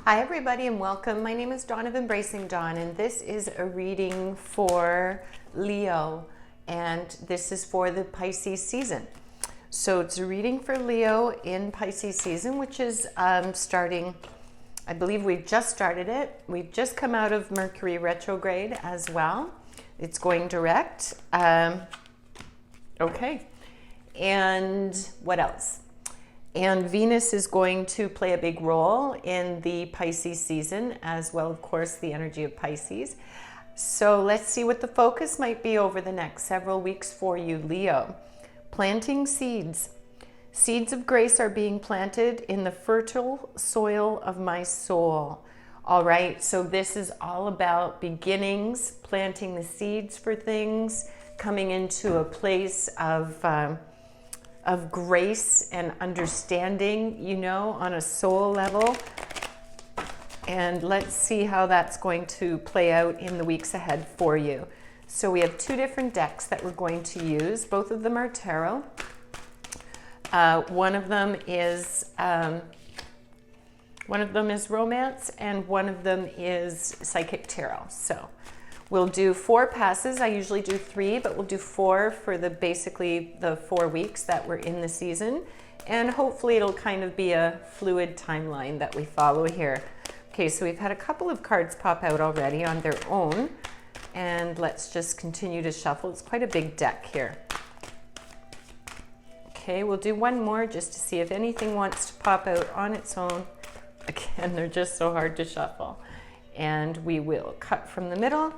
Hi everybody and welcome. My name is Dawn of Embracing Dawn and this is a reading for Leo and this is for the Pisces season. So it's a reading for Leo in Pisces season, which is starting, I believe we've just started it. We've just come out of Mercury retrograde as well. It's going direct. Okay. And what else? And Venus is going to play a big role in the Pisces season as well, of course, the energy of Pisces. So let's see what the focus might be over the next several weeks for you, Leo. Planting seeds. Seeds of grace are being planted in the fertile soil of my soul. All right, so this is all about beginnings, planting the seeds for things, coming into a place of grace and understanding, you know, on a soul level. And let's see how that's going to play out in the weeks ahead for you. So we have two different decks that we're going to use. Both of them are tarot. One of them is romance and one of them is psychic tarot. So we'll do 4 passes. I usually do 3, but we'll do 4 for basically the 4 weeks that we're in the season. And hopefully it'll kind of be a fluid timeline that we follow here. Okay, so we've had a couple of cards pop out already on their own. And let's just continue to shuffle. It's quite a big deck here. Okay, we'll do one more just to see if anything wants to pop out on its own. Again, they're just so hard to shuffle. And we will cut from the middle.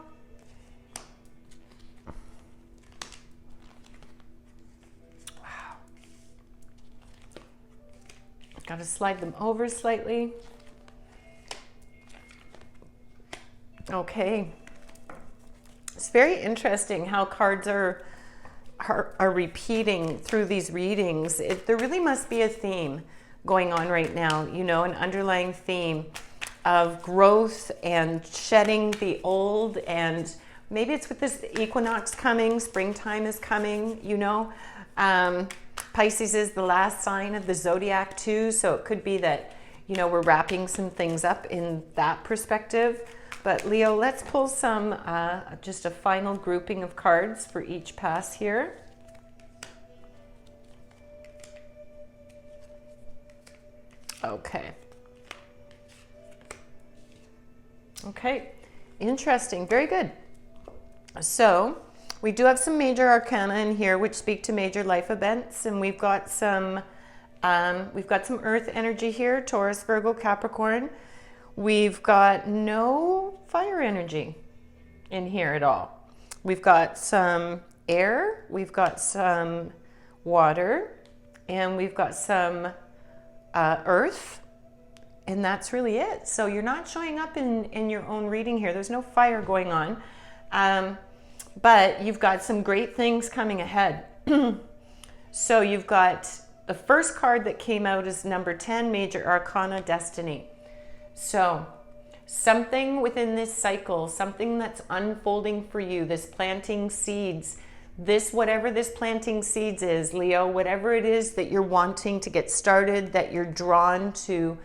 Got to slide them over slightly. Okay. It's very interesting how cards are repeating through these readings. There really must be a theme going on right now, you know, an underlying theme of growth and shedding the old, and maybe it's with this equinox coming, springtime is coming, you know. Pisces is the last sign of the zodiac too, so it could be that, you know, we're wrapping some things up in that perspective. But Leo, let's pull some, just a final grouping of cards for each pass here. Okay. Okay, interesting, very good. So we do have some major arcana in here which speak to major life events, and we've got some earth energy here, Taurus, Virgo, Capricorn. We've got no fire energy in here at all. We've got some air, we've got some water, and we've got some earth, and that's really it. So you're not showing up in your own reading here. There's no fire going on. But you've got some great things coming ahead. So you've got the first card that came out is number 10, Major Arcana, Destiny. So something within this cycle, something that's unfolding for you, this planting seeds, whatever this planting seeds is, Leo, whatever it is that you're wanting to get started, that you're drawn to,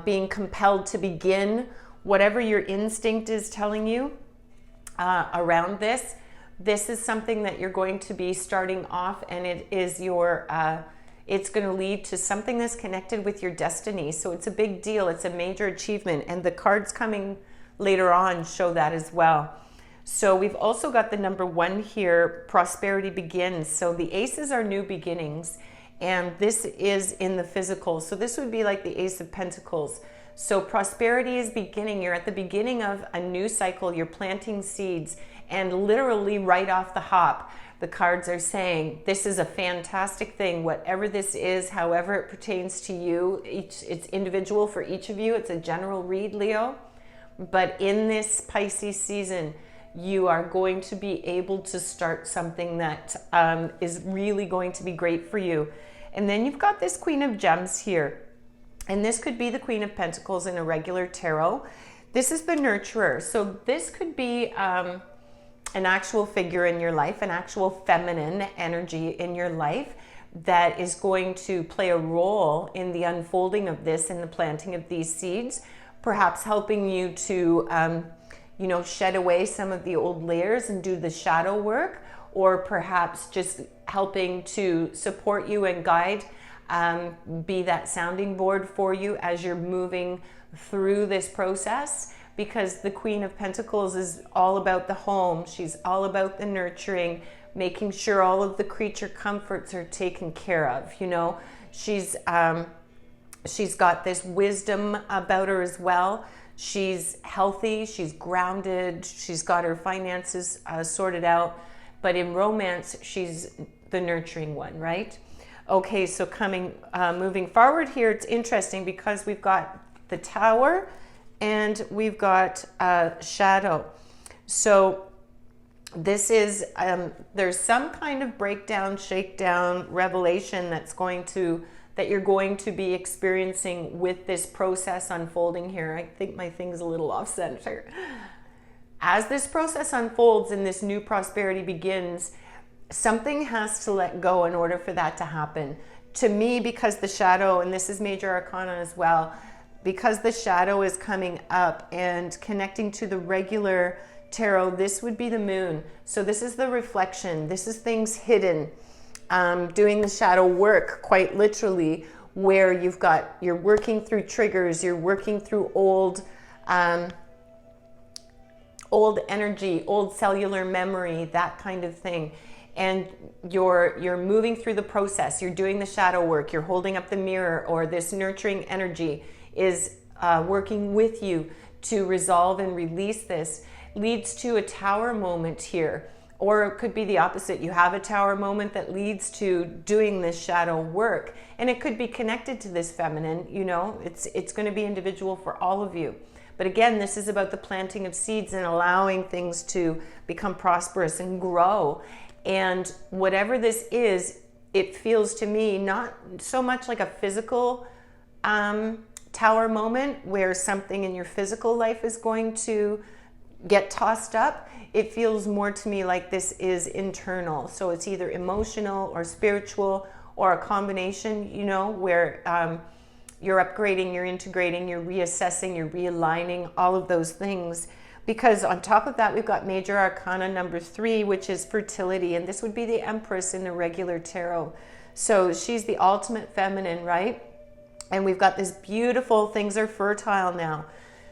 being compelled to begin, whatever your instinct is telling you, around this is something that you're going to be starting off, and it is it's going to lead to something that's connected with your destiny. So it's a big deal. It's a major achievement, and the cards coming later on show that as well. So we've also got the number 1 here, prosperity begins. So the aces are new beginnings, and this is in the physical. So this would be like the Ace of Pentacles. So prosperity is beginning. You're at the beginning of a new cycle. You're planting seeds, and literally right off the hop, the cards are saying this is a fantastic thing. Whatever this is, however it pertains to you, it's individual for each of you. It's a general read, Leo. But in this Pisces season, you are going to be able to start something that is really going to be great for you. And then you've got this Queen of Gems here. And this could be the Queen of Pentacles in a regular tarot. This is the nurturer. So this could be an actual figure in your life, an actual feminine energy in your life that is going to play a role in the unfolding of this and the planting of these seeds. perhaps helping you to, you know, shed away some of the old layers and do the shadow work, or perhaps just helping to support you and guide, be that sounding board for you as you're moving through this process. Because the Queen of Pentacles is all about the home. She's all about the nurturing, making sure all of the creature comforts are taken care of. You know, she's got this wisdom about her as well. She's healthy, she's grounded, she's got her finances sorted out. But in romance, she's the nurturing one, right? Okay, so moving forward here, it's interesting because we've got the Tower and we've got Shadow. So this is, there's some kind of breakdown, shakedown, revelation that you're going to be experiencing with this process unfolding here. I think my thing's a little off center. As this process unfolds and this new prosperity begins, something has to let go in order for that to happen. To me, because the Shadow, and this is Major Arcana as well, because the Shadow is coming up and connecting to the regular tarot, this would be the Moon. So this is the reflection. This is things hidden. Doing the shadow work, quite literally, where you're working through triggers, you're working through old energy, old cellular memory, that kind of thing. And you're moving through the process, you're doing the shadow work, you're holding up the mirror, or this nurturing energy is working with you to resolve and release this. Leads to a Tower moment here. Or it could be the opposite. You have a Tower moment that leads to doing this shadow work. And it could be connected to this feminine, you know, it's going to be individual for all of you. But again, this is about the planting of seeds and allowing things to become prosperous and grow. And whatever this is, it feels to me not so much like a physical Tower moment where something in your physical life is going to get tossed up. It feels more to me like this is internal. So it's either emotional or spiritual or a combination, you know, where you're upgrading, you're integrating, you're reassessing, you're realigning, all of those things. Because on top of that, we've got Major Arcana number 3, which is fertility. And this would be the Empress in the regular tarot. So she's the ultimate feminine, right? And we've got this beautiful, things are fertile now.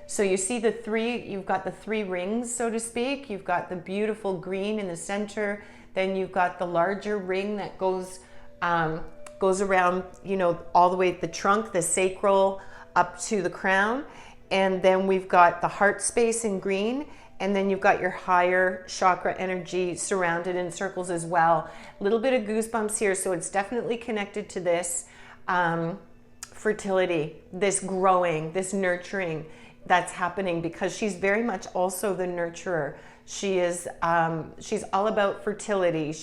So you see you've got the 3 rings, so to speak. You've got the beautiful green in the center. Then you've got the larger ring that goes around, you know, all the way at the trunk, the sacral, up to the crown. And then we've got the heart space in green. And then you've got your higher chakra energy surrounded in circles as well. A little bit of goosebumps here. So it's definitely connected to this fertility, this growing, this nurturing that's happening, because she's very much also the nurturer. She's all about fertility.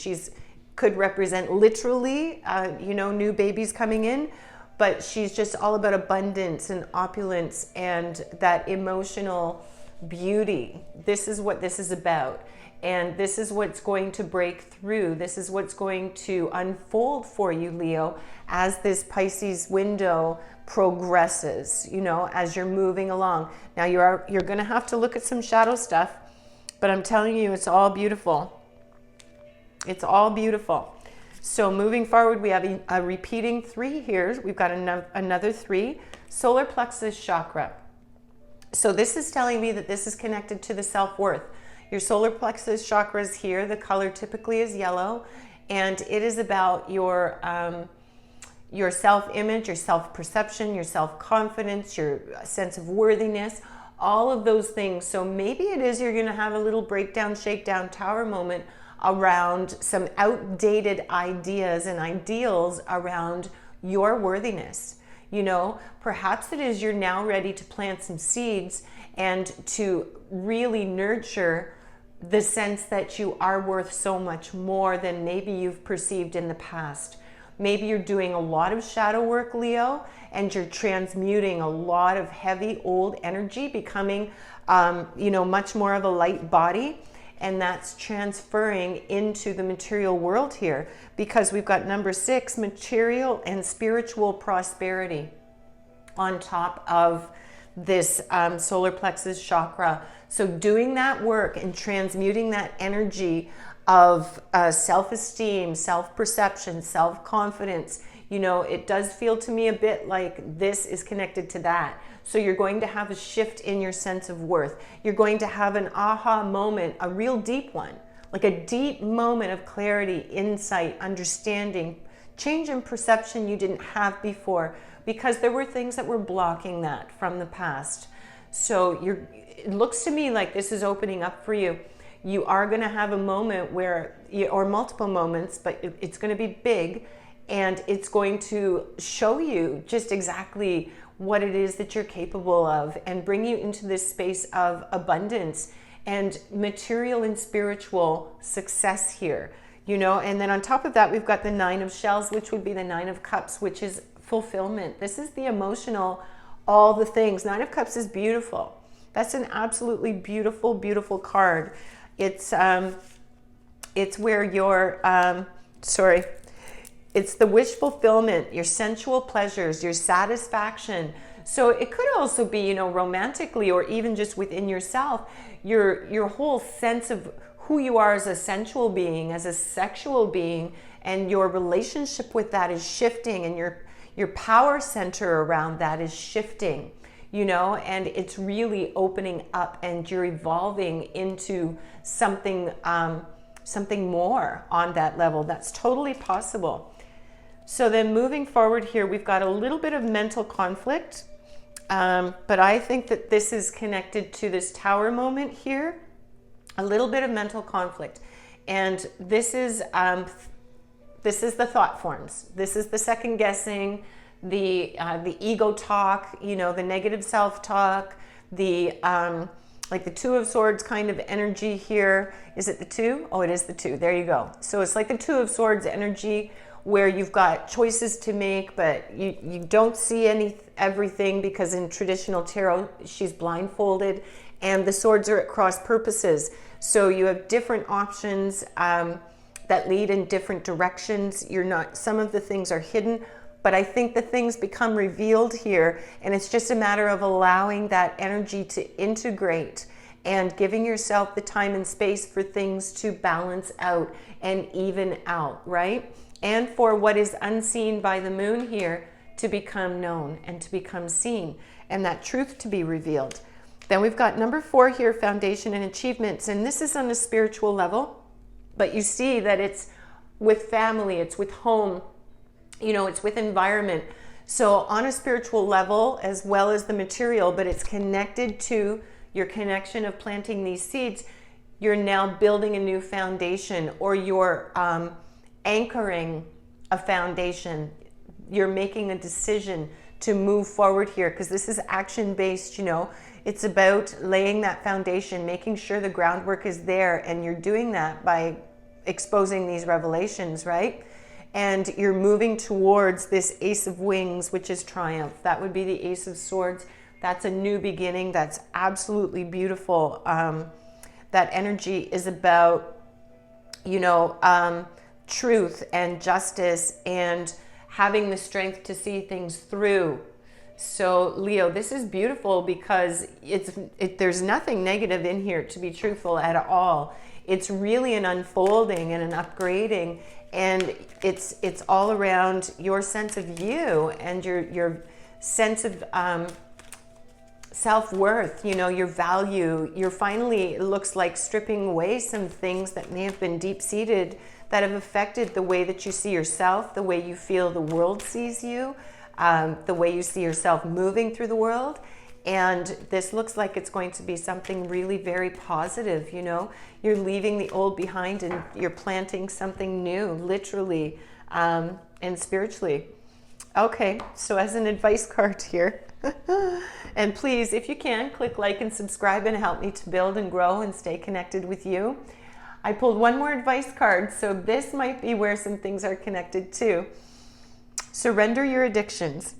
Could represent literally, you know, new babies coming in, but she's just all about abundance and opulence and that emotional beauty. This is what this is about. And this is what's going to break through. This is what's going to unfold for you, Leo, as this Pisces window progresses, you know, as you're moving along. Now you're going to have to look at some shadow stuff, but I'm telling you, it's all beautiful. It's all beautiful. So moving forward, we have a repeating 3 here. We've got another 3, solar plexus chakra. So this is telling me that this is connected to the self-worth. Your solar plexus chakra is here. The color typically is yellow, and it is about your self-image, your self-perception, your self-confidence, your sense of worthiness, all of those things. So maybe it is you're going to have a little breakdown, shakedown, Tower moment around some outdated ideas and ideals around your worthiness. You know, perhaps it is you're now ready to plant some seeds and to really nurture the sense that you are worth so much more than maybe you've perceived in the past. Maybe you're doing a lot of shadow work, Leo, and you're transmuting a lot of heavy old energy, becoming, you know, much more of a light body. And that's transferring into the material world here, because we've got number 6, material and spiritual prosperity, on top of this solar plexus chakra. So doing that work and transmuting that energy of self-esteem, self-perception, self-confidence, you know, it does feel to me a bit like this is connected to that. So you're going to have a shift in your sense of worth. You're going to have an aha moment, a real deep one, like a deep moment of clarity, insight, understanding, change in perception you didn't have before, because there were things that were blocking that from the past. So it looks to me like this is opening up for you. You are going to have a moment where, or multiple moments, but it's going to be big, and it's going to show you just exactly what it is that you're capable of and bring you into this space of abundance and material and spiritual success here, you know. And then on top of that, we've got the 9 of shells, which would be the 9 of cups, which is fulfillment. This is the emotional, all the things. 9 of cups is beautiful. That's an absolutely beautiful, beautiful card. It's where your, it's the wish fulfillment, your sensual pleasures, your satisfaction. So it could also be, you know, romantically, or even just within yourself, your whole sense of who you are as a sensual being, as a sexual being, and your relationship with that is shifting, and your power center around that is shifting, you know, and it's really opening up, and you're evolving into something, something more on that level. That's totally possible. So then moving forward here, we've got a little bit of mental conflict, but I think that this is connected to this tower moment here, a little bit of mental conflict. And this is the thought forms. This is the second guessing, the ego talk, you know, the negative self-talk, like the 2 of swords kind of energy here. Is it the 2? Oh, it is the 2. There you go. So it's like the 2 of swords energy, where you've got choices to make, but you don't see everything, because in traditional tarot, she's blindfolded, and the swords are at cross purposes. So you have different options that lead in different directions. Some of the things are hidden, but I think the things become revealed here, and it's just a matter of allowing that energy to integrate and giving yourself the time and space for things to balance out and even out, right? And for what is unseen by the moon here to become known and to become seen, and that truth to be revealed. Then we've got number 4 here, foundation and achievements. And this is on a spiritual level, but you see that it's with family, it's with home, you know, it's with environment. So on a spiritual level as well as the material, but it's connected to your connection of planting these seeds. You're now building a new foundation, or you're anchoring a foundation. You're making a decision to move forward here, because this is action-based, you know. It's about laying that foundation, making sure the groundwork is there, and you're doing that by exposing these revelations, right? And you're moving towards this Ace of Wings, which is triumph. That would be the Ace of Swords. That's a new beginning. That's absolutely beautiful. That energy is about, you know, truth and justice and having the strength to see things through. So Leo, this is beautiful, because there's nothing negative in here, to be truthful, at all. It's really an unfolding and an upgrading, and it's all around your sense of you and your sense of self-worth, you know, your value. You're finally, it looks like, stripping away some things that may have been deep-seated, that have affected the way that you see yourself, the way you feel the world sees you, the way you see yourself moving through the world. And this looks like it's going to be something really very positive, you know. You're leaving the old behind and you're planting something new, literally and spiritually. Okay, so as an advice card here, and please, if you can, click like and subscribe and help me to build and grow and stay connected with you. I pulled one more advice card, so this might be where some things are connected too. Surrender your addictions.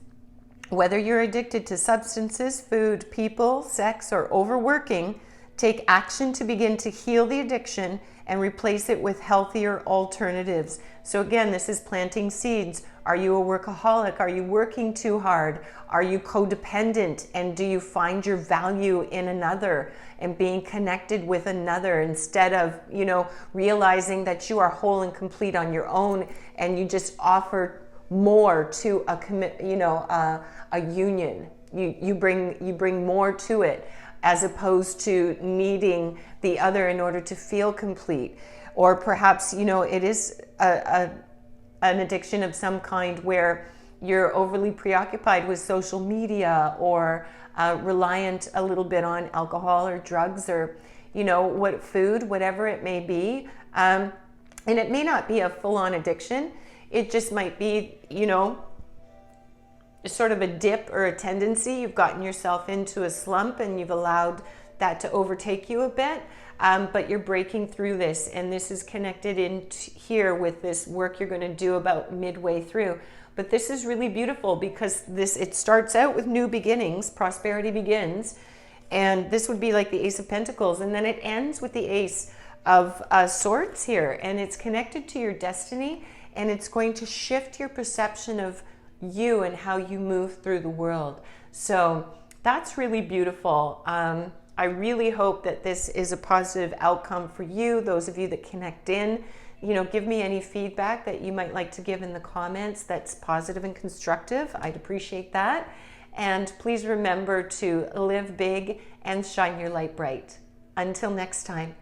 Whether you're addicted to substances, food, people, sex, or overworking, Take action to begin to heal the addiction and replace it with healthier alternatives. So again, this is planting seeds. Are you a workaholic? Are you working too hard? Are you codependent? And do you find your value in another and being connected with another instead of, realizing that you are whole and complete on your own and you just offer more to a union. You bring more to it, as opposed to needing the other in order to feel complete. Or perhaps, it is an addiction of some kind where you're overly preoccupied with social media, or reliant a little bit on alcohol or drugs, or, food, whatever it may be. And it may not be a full-on addiction. It just might be, sort of a dip or a tendency. You've gotten yourself into a slump and you've allowed that to overtake you a bit, but you're breaking through this, and this is connected in here with this work you're going to do about midway through. But this is really beautiful because it starts out with new beginnings, prosperity begins, and this would be like the Ace of Pentacles, and then it ends with the Ace of Swords here, and it's connected to your destiny, and it's going to shift your perception of you and how you move through the world. So that's really beautiful. I really hope that this is a positive outcome for you, those of you that connect in. Give me any feedback that you might like to give in the comments that's positive and constructive. I'd appreciate that. And please remember to live big and shine your light bright. Until next time.